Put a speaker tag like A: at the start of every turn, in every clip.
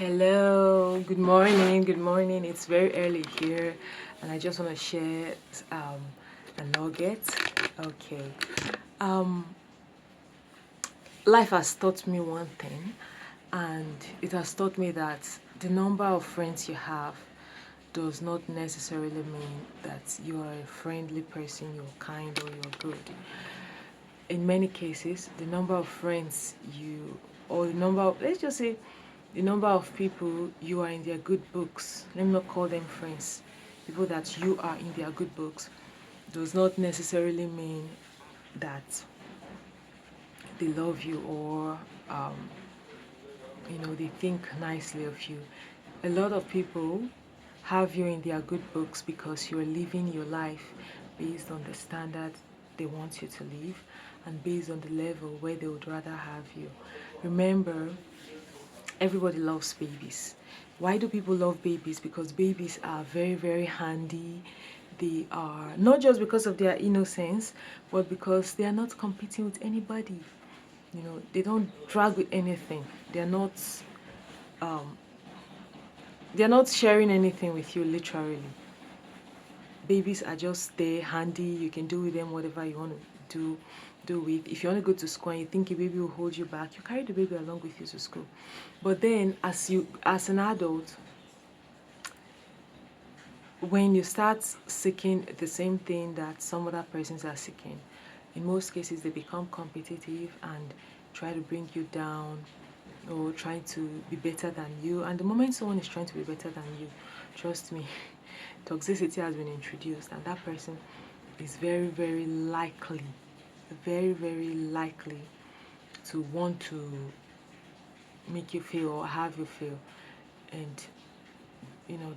A: Hello, good morning, good morning. It's very early here, and I just want to share a nugget. Okay. Um, Life has taught me one thing, and it has taught me that the number of friends you have does not necessarily mean that you are a friendly person, you're kind, or you're good. In many cases, the number of friends you, or the number of, let's just say, the number of people you are in their good books, let me not call them friends, people that you are in their good books, does not necessarily mean that they love you or um, they think nicely of you. A lot of people have you in their good books because you're living your life based on the standard they want you to live and based on the level where they would rather have you. Remember, everybody loves babies. Why do people love babies? Because babies are very, very handy. They are not just because of their innocence, but because they are not competing with anybody. They don't drag with anything. Um, they're not sharing anything with you, literally. Babies are just there, handy. You can do with them whatever you want to do with. If you want to go to school and you think a baby will hold you back, you carry the baby along with you to school. But then, as an adult, when you start seeking the same thing that some other persons are seeking, in most cases they become competitive and try to bring you down or try to be better than you. And the moment someone is trying to be better than you, trust me, toxicity has been introduced, and that person is very, very, very likely to want to make you feel or have you feel. And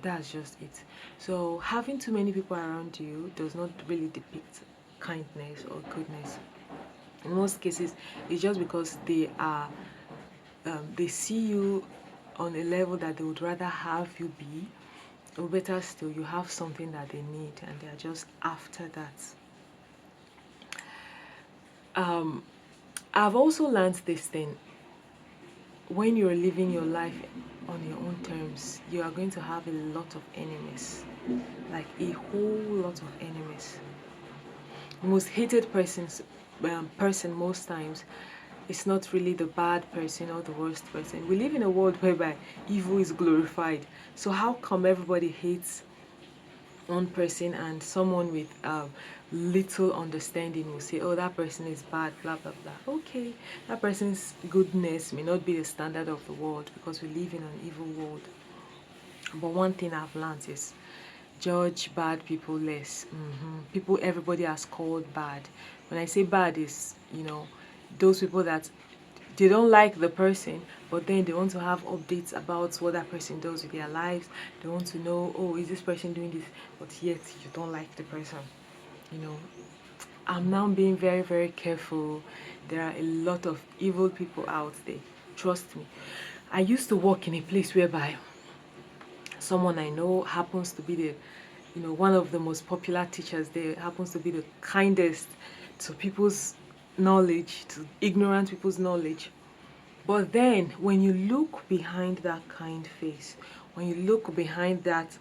A: that's just it. So having too many people around you does not really depict kindness or goodness. In most cases, it's just because they see you on a level that they would rather have you be, or better still, you have something that they need and they are just after that. I've also learned this thing: when you're living your life on your own terms, you are going to have a lot of enemies, like a whole lot of enemies. The most hated person most times, it's not really the bad person or the worst person. We live in a world whereby evil is glorified. So how come everybody hates one person and someone with little understanding will say, oh, that person is bad, blah, blah, blah. Okay, that person's goodness may not be the standard of the world because we live in an evil world. But one thing I've learned is judge bad people less. People everybody has called bad. When I say bad is, those people that they don't like the person, but then they want to have updates about what that person does with their lives. They want to know, oh, is this person doing this? But yet you don't like the person. You know, I'm now being very, very careful. There are a lot of evil people out there. Trust me. I used to work in a place whereby someone I know happens to be one of the most popular teachers there, happens to be the kindest to people's knowledge, to ignorant people's knowledge. But then when you look behind that kind face, when you look behind that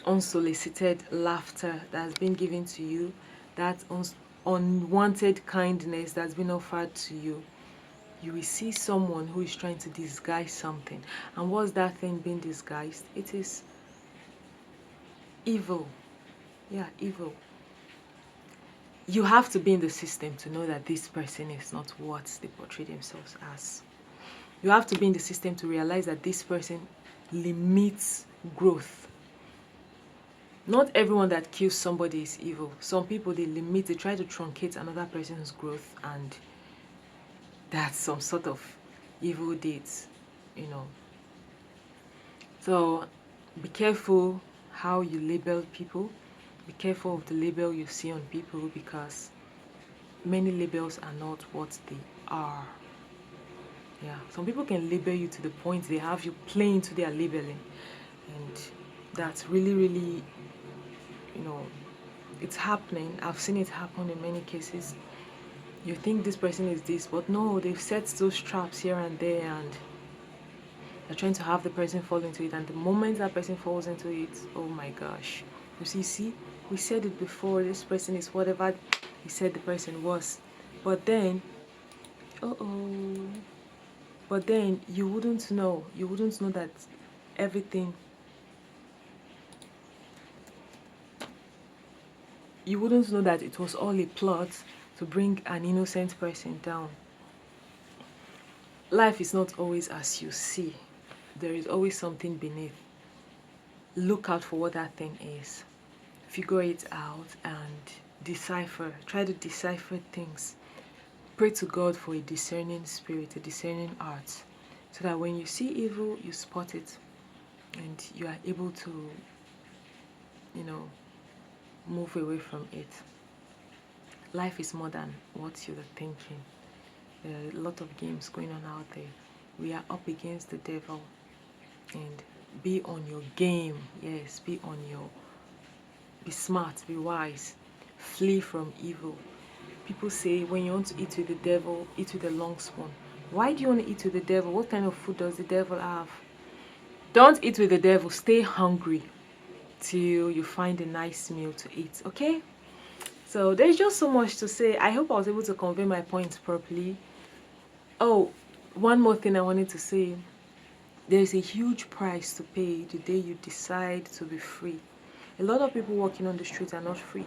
A: unsolicited laughter that's been given to you, that unwanted kindness that's been offered to you, you will see someone who is trying to disguise something. And what's that thing being disguised? It is evil. Yeah, evil. You have to be in the system to know that this person is not what they portray themselves as. You have to be in the system to realize that this person limits growth. Not everyone that kills somebody is evil. Some people, they try to truncate another person's growth, and that's some sort of evil deeds, So be careful how you label people. Be careful of the label you see on people, because many labels are not what they are. Yeah, some people can label you to the point they have you playing to their labeling, and that's really, really, it's happening. I've seen it happen in many cases. You think this person is this, but no, they've set those traps here and there, and You're trying to have the person fall into it, and the moment that person falls into it, oh my gosh. See, we said it before, this person is whatever he said the person was. But then, uh-oh. But then you wouldn't know. You wouldn't know that everything, you wouldn't know that it was all a plot to bring an innocent person down. Life is not always as you see. There is always something beneath. Look out for what that thing is. Figure it out and decipher. Try to decipher things. Pray to God for a discerning spirit, a discerning heart, so that when you see evil, you spot it and you are able to, move away from it. Life is more than what you're thinking. There are a lot of games going on out there. We are up against the devil, and be on your game. Yes, be smart, be wise, flee from evil. People say when you want to eat with the devil, eat with a long spoon. Why do you want to eat with the devil? What kind of food does the devil have? Don't eat with the devil. Stay hungry till you find a nice meal to eat, okay? So there's just so much to say. I hope I was able to convey my points properly. Oh, one more thing I wanted to say. There's a huge price to pay the day you decide to be free. A lot of people walking on the streets are not free.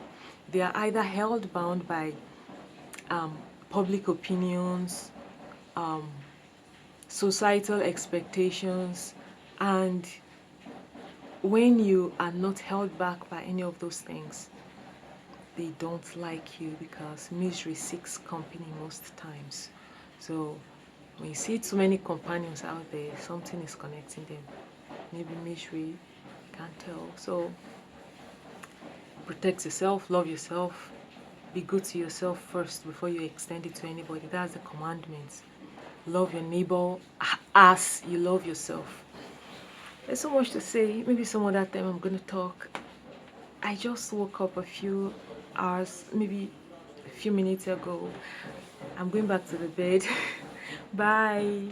A: They are either held bound by public opinions, societal expectations, and when you are not held back by any of those things, they don't like you because misery seeks company most times. So when you see too many companions out there, something is connecting them. Maybe misery, can't tell. So protect yourself, love yourself, be good to yourself first before you extend it to anybody. That's the commandments. Love your neighbor as you love yourself. There's so much to say. Maybe some other time I'm going to talk. I just woke up a few hours, maybe a few minutes ago. I'm going back to the bed. Bye.